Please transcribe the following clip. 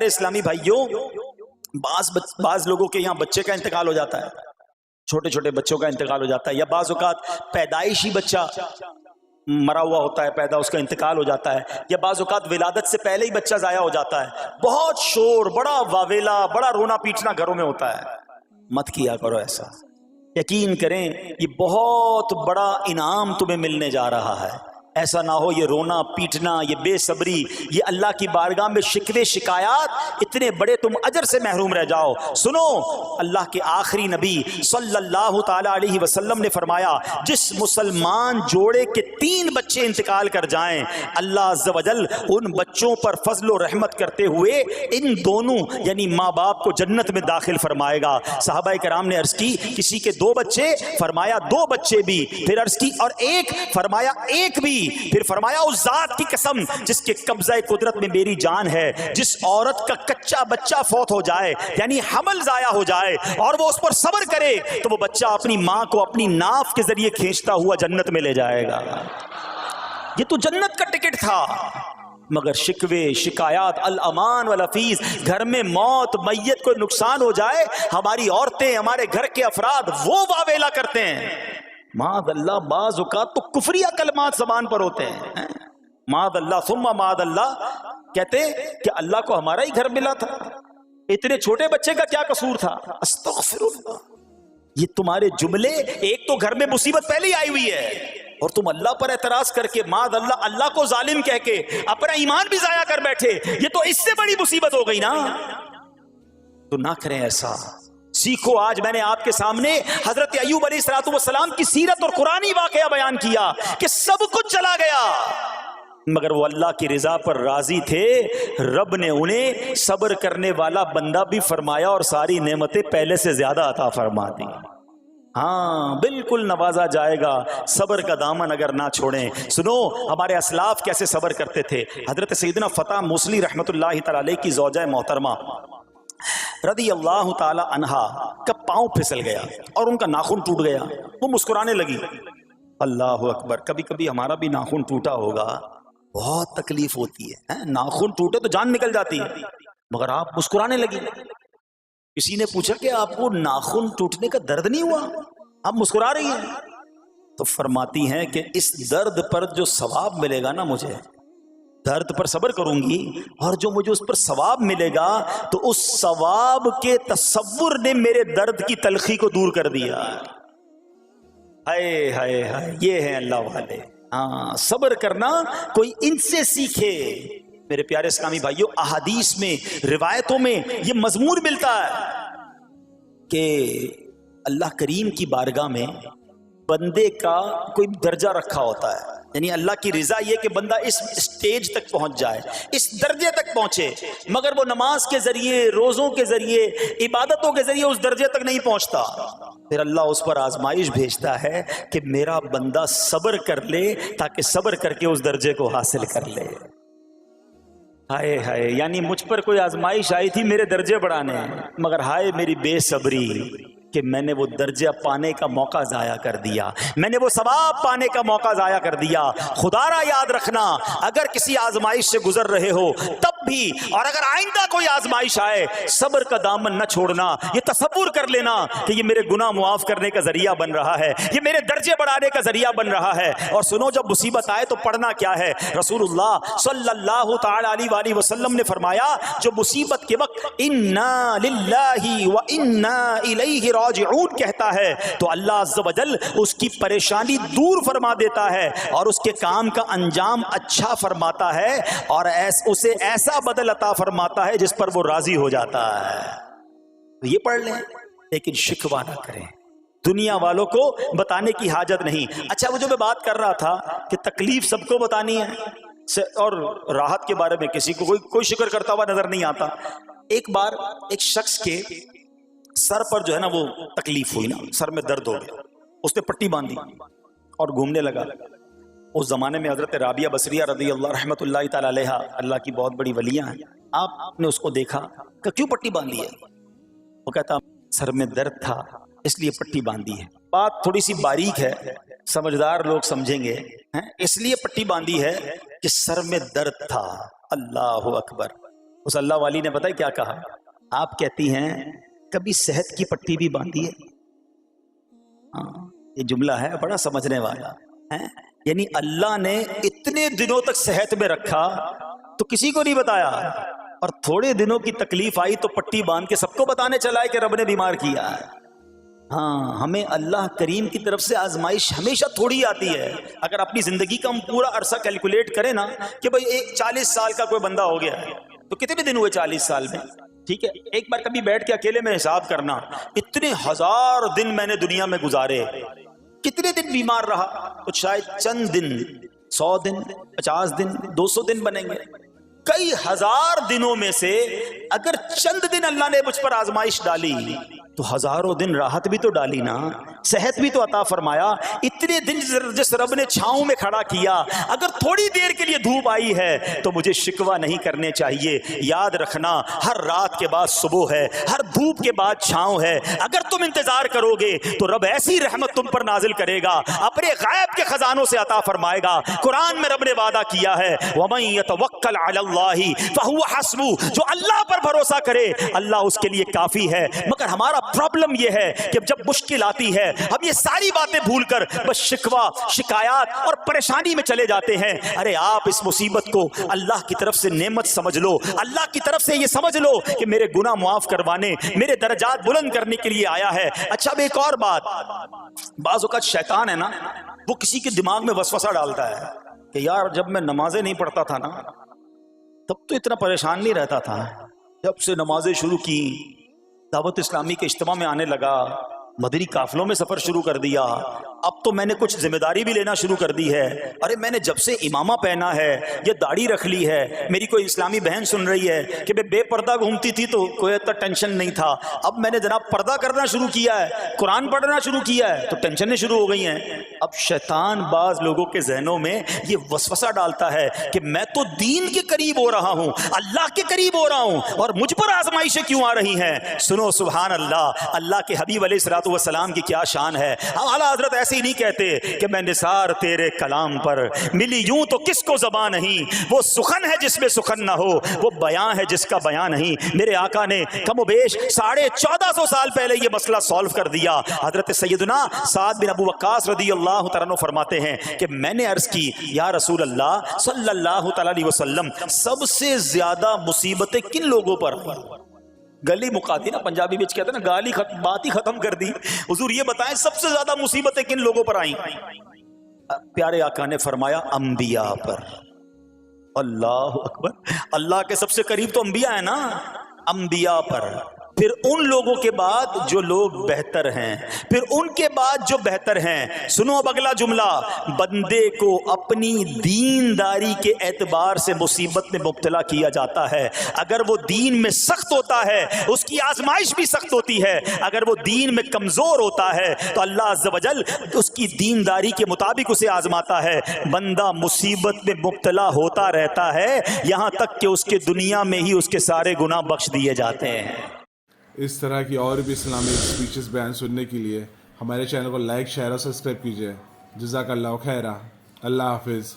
پیارے اسلامی بھائیوں، بعض لوگوں کے یہاں بچے کا انتقال ہو جاتا ہے، چھوٹے چھوٹے بچوں کا انتقال ہو جاتا ہے، یا بعض اوقات پیدائشی بچہ مرا ہوا ہوتا ہے، پیدا اس کا انتقال ہو جاتا ہے، یا بعض اوقات ولادت سے پہلے ہی بچہ ضائع ہو جاتا ہے، بہت شور، بڑا واویلا، بڑا رونا پیٹنا گھروں میں ہوتا ہے۔ مت کیا کرو ایسا، یقین کریں یہ بہت بڑا انعام تمہیں ملنے جا رہا ہے۔ ایسا نہ ہو یہ رونا پیٹنا، یہ بے صبری، یہ اللہ کی بارگاہ میں شکوے شکایات، اتنے بڑے تم اجر سے محروم رہ جاؤ۔ سنو، اللہ کے آخری نبی صلی اللہ تعالی علیہ وسلم نے فرمایا، جس مسلمان جوڑے کے 3 بچے انتقال کر جائیں، اللہ عز و جل ان بچوں پر فضل و رحمت کرتے ہوئے ان دونوں یعنی ماں باپ کو جنت میں داخل فرمائے گا۔ صحابہ کرام نے عرض کی کسی کے 2 بچے، فرمایا 2 بچے بھی، پھر عرض کی اور 1، فرمایا 1 بھی، پھر فرمایا اس ذات کی قسم جس کے قبضہ قدرت میں میری جان ہے، جس عورت کا کچا بچہ فوت ہو جائے یعنی حمل ضائع ہو جائے اور وہ اس پر صبر کرے تو وہ بچہ اپنی ماں کو اپنی ناف کے ذریعے کھینچتا ہوا جنت میں لے جائے گا۔ یہ تو جنت کا ٹکٹ تھا، مگر شکوے شکایات، الامان والافیز، گھر میں موت، میت کو نقصان ہو جائے، ہماری عورتیں، ہمارے گھر کے افراد وہ واویلا کرتے ہیں۔ معاذ اللہ، بعض اوقات تو کفریہ کلمات زبان پر ہوتے ہیں، معاذ اللہ ثم معاذ اللہ، کہتے کہ اللہ کو ہمارا ہی گھر ملا تھا، اتنے چھوٹے بچے کا کیا قصور تھا؟ استغفر اللہ۔ یہ تمہارے جملے، ایک تو گھر میں مصیبت پہلے ہی آئی ہوئی ہے اور تم اللہ پر اعتراض کر کے معاذ اللہ، اللہ کو ظالم کہہ کے اپنا ایمان بھی ضائع کر بیٹھے، یہ تو اس سے بڑی مصیبت ہو گئی نا۔ تو نہ کریں ایسا، سیکھو۔ آج میں نے آپ کے سامنے حضرت ایوب علیہ السلام کی سیرت اور قرآنی واقعہ بیان کیا کہ سب کچھ چلا گیا مگر وہ اللہ کی رضا پر راضی تھے، رب نے انہیں صبر کرنے والا بندہ بھی فرمایا اور ساری نعمتیں پہلے سے زیادہ عطا فرما دی۔ ہاں بالکل نوازا جائے گا، صبر کا دامن اگر نہ چھوڑیں۔ سنو ہمارے اسلاف کیسے صبر کرتے تھے۔ حضرت سیدنا فتح موصلی رحمت اللہ تعالی علیہ کی زوجہ محترمہ رضی اللہ تعالی عنہا کا پاؤں پھسل گیا اور ان کا ناخن ٹوٹ گیا، وہ مسکرانے لگی۔ اللہ اکبر، کبھی کبھی ہمارا بھی ناخن ٹوٹا ہوگا، بہت تکلیف ہوتی ہے، ناخن ٹوٹے تو جان نکل جاتی ہے، مگر آپ مسکرانے لگی۔ کسی نے پوچھا کہ آپ کو ناخن ٹوٹنے کا درد نہیں ہوا، آپ مسکرا رہی ہیں؟ تو فرماتی ہیں کہ اس درد پر جو ثواب ملے گا نا، مجھے درد پر صبر کروں گی اور جو مجھے اس پر ثواب ملے گا تو اس ثواب کے تصور نے میرے درد کی تلخی کو دور کر دیا۔ ہائے ہائے ہائے، یہ ہیں اللہ والے۔ ہاں، صبر کرنا کوئی ان سے سیکھے۔ میرے پیارے اسلامی بھائیوں، احادیث میں، روایتوں میں یہ مضمون ملتا ہے کہ اللہ کریم کی بارگاہ میں بندے کا کوئی درجہ رکھا ہوتا ہے، یعنی اللہ کی رضا یہ کہ بندہ اس سٹیج تک پہنچ جائے، اس درجے تک پہنچے، مگر وہ نماز کے ذریعے، روزوں کے ذریعے، عبادتوں کے ذریعے اس درجے تک نہیں پہنچتا، پھر اللہ اس پر آزمائش بھیجتا ہے کہ میرا بندہ صبر کر لے تاکہ صبر کر کے اس درجے کو حاصل کر لے۔ ہائے ہائے، یعنی مجھ پر کوئی آزمائش آئی تھی میرے درجے بڑھانے، مگر ہائے میری بے صبری کہ میں نے وہ درجہ پانے کا موقع ضائع کر دیا، میں نے وہ ثواب پانے کا موقع ضائع کر دیا۔ خدا را یاد رکھنا، اگر کسی آزمائش سے گزر رہے ہو تب بھی، اور اگر آئندہ کوئی آزمائش آئے، صبر کا دامن نہ چھوڑنا، یہ تصور کر لینا کہ یہ میرے گناہ معاف کرنے کا ذریعہ بن رہا ہے، یہ میرے درجے بڑھانے کا ذریعہ بن رہا ہے۔ اور سنو، جب مصیبت آئے تو پڑھنا کیا ہے؟ رسول اللہ صلی اللہ تعالی علیہ وآلہ وسلم نے فرمایا، جو مصیبت کے وقت انا للہ و انا الیہ راجعون کہتا ہے تو اللہ عز و جل اس کی پریشانی دور فرما دیتا ہے اور اس کے کام کا انجام اچھا فرماتا ہے اور اسے ایسا بدل عطا فرماتا ہے جس پر وہ راضی ہو جاتا ہے۔ تو یہ پڑھ لیں، لیکن شکوہ نہ کریں، دنیا والوں کو بتانے کی حاجت نہیں۔ اچھا، وہ جو میں بات کر رہا تھا کہ تکلیف سب کو بتانی ہے اور راحت کے بارے میں کسی کو کوئی شکر کرتا ہوا نظر نہیں آتا۔ ایک بار ایک شخص کے سر پر جو ہے نا وہ تکلیف ہوئی نا، سر میں درد ہو گیا، اس نے پٹی باندھی اور گھومنے لگا۔ اس زمانے میں حضرت رابعہ بصریہ رضی اللہ رحمت اللہ تعالی علیہ، اللہ کی بہت بڑی ولیاں ہیں، آپ نے اس کو دیکھا کہ کیوں پٹی باندھی ہے؟ وہ کہتا سر میں درد تھا اس لیے پٹی باندھی ہے۔ بات تھوڑی سی باریک ہے، سمجھدار لوگ سمجھیں گے، اس لیے پٹی باندھی ہے کہ سر میں درد تھا۔ اللہ اکبر، اس اللہ والی نے پتہ ہے کیا کہا؟ آپ کہتی ہیں کبھی صحت کی پٹی بھی باندھی ہے؟ ہاں یہ جملہ ہے بڑا سمجھنے والا ہے، یعنی اللہ نے اتنے دنوں تک صحت میں رکھا تو کسی کو نہیں بتایا، اور تھوڑے دنوں کی تکلیف آئی تو پٹی باندھ کے سب کو بتانے چلا ہے کہ رب نے بیمار کیا ہے۔ ہاں ہمیں اللہ کریم کی طرف سے آزمائش ہمیشہ تھوڑی آتی ہے۔ اگر اپنی زندگی کا ہم پورا عرصہ کیلکولیٹ کریں نا کہ بھئی ایک 40 سال کا کوئی بندہ ہو گیا ہے تو کتنے دن ہوئے 40 سال میں؟ ٹھیک ہے، ایک بار کبھی بیٹھ کے اکیلے میں حساب کرنا، اتنے ہزار دن میں نے دنیا میں گزارے، کتنے دن بیمار رہا؟ تو شاید چند دن، 100 دن، 50 دن، 200 دن بنیں گے۔ کئی ہزار دنوں میں سے اگر چند دن اللہ نے مجھ پر آزمائش ڈالی تو ہزاروں دن راحت بھی تو ڈالی نا، صحت بھی تو عطا فرمایا۔ اتنے دن جس رب نے چھاؤں میں کھڑا کیا، اگر تھوڑی دیر کے لیے دھوپ آئی ہے تو مجھے شکوہ نہیں کرنے چاہیے۔ یاد رکھنا ہر رات کے بعد صبح ہے، ہر دھوپ کے بعد چھاؤں ہے۔ اگر تم انتظار کرو گے تو رب ایسی رحمت تم پر نازل کرے گا، اپنے غیب کے خزانوں سے عطا فرمائے گا۔ قرآن میں رب نے وعدہ کیا ہے وَمَن يَتَوَکَّلْ عَلَى اللَّهِ فَهُوَ حَسْبُهُ، جو اللہ پر بھروسہ کرے اللہ اس کے لیے کافی ہے۔ مگر ہمارا پرابلم یہ ہے کہ جب مشکل آتی ہے ہم یہ ساری باتیں بھول کر بس شکوہ، شکایات اور پریشانی میں چلے جاتے ہیں۔ ارے آپ اس مصیبت کو اللہ کی طرف سے نعمت سمجھ لو، اللہ کی طرف سے یہ سمجھ لو کہ میرے گناہ معاف کروانے، میرے درجات بلند کرنے کے لیے آیا ہے۔ اچھا اب ایک اور بات، بعض اوقات شیطان ہے نا وہ کسی کے دماغ میں وسوسہ ڈالتا ہے کہ یار جب میں نمازیں نہیں پڑھتا تھا نا تب تو اتنا پریشان نہیں رہتا تھا، جب سے نمازیں شروع کی، دعوت اسلامی کے اجتماع میں آنے لگا، مدنی قافلوں میں سفر شروع کر دیا، اب تو میں نے کچھ ذمہ داری بھی لینا شروع کر دی ہے۔ ارے میں نے جب سے امامہ پہنا ہے، یہ داڑھی رکھ لی ہے، میری کوئی اسلامی بہن سن رہی ہے کہ بے پردہ گھومتی تھی تو کوئی اتنا ٹینشن نہیں تھا، اب میں نے جناب پردہ کرنا شروع کیا ہے، قرآن پڑھنا شروع کیا ہے تو ٹینشنیں شروع ہو گئی ہیں۔ اب شیطان بعض لوگوں کے ذہنوں میں یہ وسوسہ ڈالتا ہے کہ میں تو دین کے قریب ہو رہا ہوں، اللہ کے قریب ہو رہا ہوں، اور مجھ پر آزمائشیں کیوں آ رہی ہیں؟ سنو سبحان اللہ، اللہ کے حبیب علیہ الصلوۃ والسلام کی کیا شان ہے۔ اعلیٰ حضرت ایسے ہی نہیں کہتے کہ میں نثار تیرے کلام پر ملی یوں تو کس کو زبان نہیں، وہ سخن ہے جس میں سخن نہ ہو، وہ بیان ہے جس کا بیان نہیں۔ میرے آقا نے کم و بیش 1450 سال پہلے یہ مسئلہ سالو کر دیا۔ حضرت سیدنا سعد بن ابو وقاص رضی اللہ تعالیٰ عنہ فرماتے ہیں کہ میں نے عرض کی یا رسول اللہ صلی اللہ تعالیٰ علیہ وسلم سب سے زیادہ مصیبتیں کن لوگوں پر؟ گلی مقاتی نا، پنجابی بچ کہتے ہیں نا گالی بات ہی ختم کر دی۔ حضور یہ بتائیں سب سے زیادہ مصیبتیں کن لوگوں پر آئیں؟ پیارے آقا نے فرمایا انبیاء پر۔ اللہ اکبر، اللہ کے سب سے قریب تو انبیاء ہیں نا، انبیاء پر، پھر ان لوگوں کے بعد جو لوگ بہتر ہیں، پھر ان کے بعد جو بہتر ہیں۔ سنو اب اگلا جملہ، بندے کو اپنی دینداری کے اعتبار سے مصیبت میں مبتلا کیا جاتا ہے۔ اگر وہ دین میں سخت ہوتا ہے اس کی آزمائش بھی سخت ہوتی ہے، اگر وہ دین میں کمزور ہوتا ہے تو اللہ عز و جل اس کی دینداری کے مطابق اسے آزماتا ہے۔ بندہ مصیبت میں مبتلا ہوتا رہتا ہے یہاں تک کہ اس کے دنیا میں ہی اس کے سارے گناہ بخش دیے جاتے ہیں۔ اس طرح کی اور بھی اسلامک اسپیچز بیان سننے کے لیے ہمارے چینل کو لائک، شیئر اور سبسکرائب کیجیے۔ جزاک اللہ خیرہ، اللہ حافظ۔